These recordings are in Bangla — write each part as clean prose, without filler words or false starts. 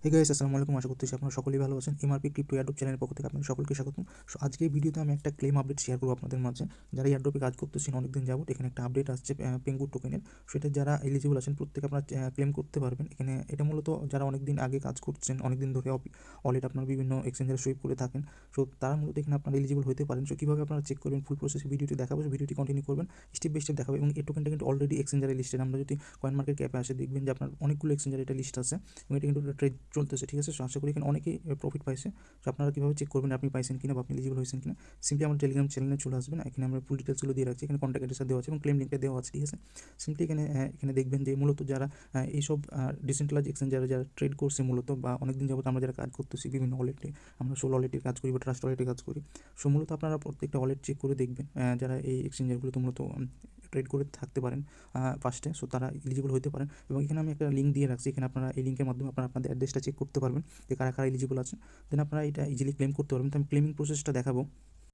হে গাইস, আসসালামু আলাইকুম। আশা করতেছি আপনারা সকলেই ভালো আছেন। এমআরপি ক্রিপ্টো এয়ারড্রপ চ্যানেলের পক্ষ থেকে আপনাদের সকলকে স্বাগতম। সো আজকের ভিডিওতে আমি একটা ক্লেম আপডেট শেয়ার করবো আপনাদের মাঝে। যারা এয়ারড্রপে কাজ করতেছেন অনেকদিন যাবত, এখানে একটা আপডেট আসছে পেঙ্গু টোকেনের। সেটা যারা এলিজিবল আছেন প্রত্যেকে আপনারা ক্লেম করতে পারবেন। এখানে এটা মূলত যারা অনেকদিন আগে কাজ করছেন, অনেকদিন ধরে অলরেডি আপনার বিভিন্ন এক্সচেঞ্জারে সুইপ করে থাকেন, সো তারা মূলত এখানে আপনারা এলিজিবল হতে পারেন। সো কীভাবে আপনারা চেক করবেন ফুল প্রসেস ভিডিওটি দেখাবো, ভিডিওটি কন্টিনিউ করবেন, স্টেপ বাই স্টেপ দেখাবো। এবং এই টোকেনটা কিন্তু অলরেডি এক্সচেঞ্জারে লিস্টেড। আমরা যদি কয়েন মার্কেট ক্যাপে আসে দেখবেন যে আপনার অনেকগুলো এক্সচেঞ্জারে এটা লিস্ট আছে এবং এটা কিন্তু ট্রেড চলতেছে, ঠিক আছে। সো আশা করি এখানে অনেকেই প্রফিট পাইছে। সো আপনারা কীভাবে চেক করবেন আপনি পাইছেন কিনা বা আপনি এলিজিবল হয়েছেন কিনা, সিম্পলি আমার টেলিগ্রাম চ্যানেলে চলে আসবেন। এখানে আমরা ফুল ডিটেলসগুলো দিয়ে রাখছি, এখানে কন্ট্যাক্ট অ্যাড্রেস দেওয়া আছে এবং ক্লেম লিঙ্কটা দেওয়া আছে, ঠিক আছে। সিম্পলি এখানে দেখবেন যে মূলত যারা এইসব ডিসেন্ট্রালাইজ এক্সচেঞ্জারে যারা ট্রেড করছে মূলত, বা অনেকদিন যাবত আমরা যারা কাজ করতেছি বিভিন্ন ওয়ালেটে, আমরা সোল ওয়ালেটের কাজ করি বা ট্রাস্ট ওয়ালেটের কাজ করি। সো মূলত আপনারা প্রত্যেকটা ওয়ালেট চেক করে দেখবেন যারা এই এক্সচেঞ্জারগুলোতে মূলত ট্রেড করে থাকতে পারেন ফার্স্টে, সো তারা এলিজিবল হতে পারেন। এবং এখানে আমি একটা লিঙ্ক দিয়ে রাখছি, এখানে আপনারা এই লিঙ্কের মাধ্যমে আপনারা আপনাদের অ্যাড্রেসটা চেক করতে পারবেন যে কারা কারা এলিজিবল আছে। দেন আপনারা এটা ইজিলি ক্লেম করতে পারবেন। তো আমি ক্লেমিং প্রসেসটা দেখাবো।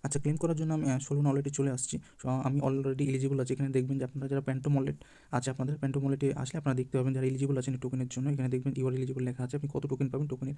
আচ্ছা, ক্লেম করার জন্য আমি সোলন ওয়ালেটে চলে আসছি। সো আমি অলরেডি এলিজিবল আছি। এখানে দেখবেন যে আপনারা যারা প্যান্টম ওয়ালেট আছে, আপনাদের প্যান্টম ওয়ালেটে আসলে আপনারা দেখতে পাবেন যারা এলিজিবল আছেন এই টোকেনের জন্য। এখানে দেখবেন ইউর এলিজিবল লেখা আছে, আপনি কত টোকেন পাবেন, টোকেনের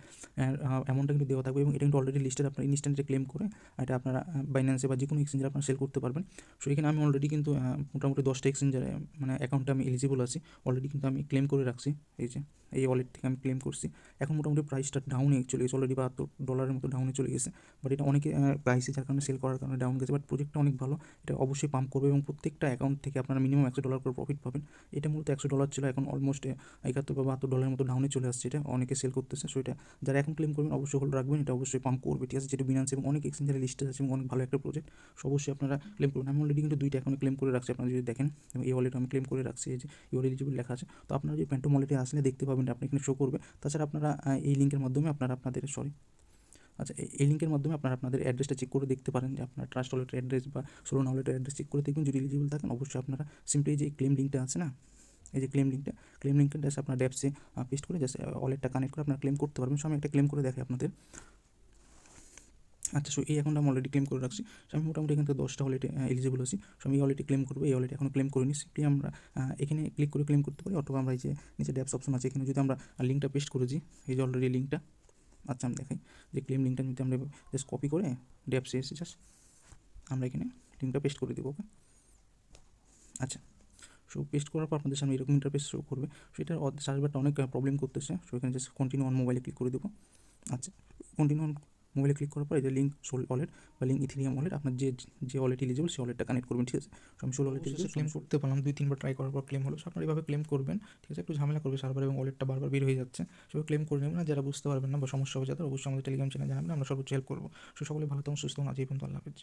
অ্যামাউন্টটা কিন্তু দেওয়া থাকবে এবং এটা কিন্তু অলরেডি লিস্টেড। আপনারা ইনস্ট্যান্টে ক্লেম করে এটা আপনারা বাইন্যান্সে বা যে কোনো এক্সচেঞ্জে আপনারা সেল করতে পারবেন। সো এখানে আমি অলরেডি কিন্তু মোটামুটি 10টা এক্সচেঞ্জারে মানে অ্যাকাউন্টে আমি এলিজিবল আছি অলরেডি, কিন্তু আমি ক্লেম করে রাখছি। এই যে এই ওয়ালেট থেকে আমি ক্লেম করছি। এখন মোটামুটি প্রাইসটা ডাউনে চলে গেছে, অলরেডি $72 মতো ডাউনে চলে গেছে। বাট এটা অনেকে প্রাইসে যার কারণে সেল করার কারণে ডাউন গেছে। বাট প্রজেক্টটা অনেক ভালো, এটা অবশ্যই পাম্প করবে এবং প্রত্যেকটা অ্যাকাউন্ট থেকে আপনারা মিনিমাম $100 করে প্রফিট পাবেন। এটা মূলত $100 ছিল, এখন অলমোস্ট 71 বা $72 মতো ডাউনে চলে আসছে। এটা অনেকে সেল করতেছে। সো এটা যারা এখন ক্লেম করবেন অবশ্যই হোল্ড রাখবেন, এটা অবশ্যই পাম্প করবে, ঠিক আছে। যেটা বিনান্স এবং অনেক এক্সচেঞ্জারে লিস্টেড আছে এবং অনেক ভালো একটা প্রজেক্ট। সো অবশ্যই আপনারা ক্লেম করবেন। আমি অলরেডি কিন্তু 2টা অ্যাকাউন্টে ক্লেম করে রাখছি, আপনারা যদি দেখেন। এবং এই ওয়ালেট আমি ক্লেম করে রাখছি, এই যে ইউর এলিজিবল লেখা আছে। তো আপনারা যদি প্যান্টম ওয়ালেটে আসলে দেখতে পাবেন, আপনি এখানে শো করবে। তাছাড়া আপনারা এই লিঙ্কের মাধ্যমে আচ্ছা, এই লিঙ্কের মাধ্যমে আপনারা আপনাদের অ্যাড্রেসটা চেক করে দেখতে পারেন যে আপনার ট্রাস্ট ওয়ালেটের অ্যাড্রেস বা সোলন ওয়ালেটের অ্যাড্রেস চেক করে দেখবেন। যদি এলিজিবল থাকেন অবশ্যই আপনারা সিম্পলি যে ক্লেম লিঙ্কটা আছে না, এই যে ক্লেম লিঙ্কটা জাস্ট আপনার ড্যাপসে পেস্ট করে জাস্ট ওয়ালেটটা কানেক্ট করে আপনারা ক্লেম করতে পারবেন। সো আমি একটা ক্লেম করে দেখাই আপনাদের। আচ্ছা, সো এই অ্যাকাউন্টটা আমি অলরেডি ক্লেম করে রাখছি। সো আমি মোটামুটি এখান থেকে 10টা ওয়ালেটে এলিজিবল আছি। সো আমি এই ওয়ালেটে ক্লেম করবো, এই ওয়ালেটে এখনও ক্লেম করিনি। সিম্পলি আমরা এখানে ক্লিক করে ক্লেম করতে পারি, অথবা আমরা এই যে নিচে ড্যাপস অপশন আছে, এখানে যদি আমরা লিঙ্কটা পেস্ট করেছি, এই যে অলরেডি লিঙ্কটা। আচ্ছা, আমি দেখাই যে ক্লেম লিঙ্কটা যদি আমরা জাস্ট কপি করে ড্যাপসে এসে জাস্ট আমরা এখানে লিঙ্কটা পেস্ট করে দেবো, ওকে। আচ্ছা, সো পেস্ট করার পর আপনাদের সামনে এরকম ইন্টারফেস শো করবে। সো এটার সার্ভারটা অনেক প্রবলেম করতেছে। সো এখানে জাস্ট কন্টিনিউ অন মোবাইলে ক্লিক করে দেবো। আচ্ছা, কন্টিনিউ অন মোবাইলে ক্লিক করার পর এই যে লিঙ্ক সোল ওয়ালেট বা লিঙ্ক ইথেরিয়াম ওয়ালেট, আপনার যে ওয়ালেট এলিজিবল সেই ওয়ালেটটা কানেক্ট করবেন, ঠিক আছে। সো আমি সোল ওয়ালেট ক্লেম করতে পারলাম, 2-3বার ট্রাই করার পর ক্লেম হলো। সো আপনারা এইভাবে ক্লেম করবেন, ঠিক আছে। একটু ঝামেলা করবে সার্ভার এবং ওয়ালেটটা বারবার বের হয়ে যাচ্ছে। সো ক্লেম করে নেবেন না, যারা বুঝতে পারবেন না বা সমস্যা হবে যাদের, অবশ্যই আমাদের টেলিগ্রাম চ্যানেলে জানাবেন, আমরা সর্বোচ্চ হেল্প করবো। সো সকলে ভালো থাকুন, সুস্থ থাকুন। আজ এই পর্যন্ত, আল্লাহ হাফেজ।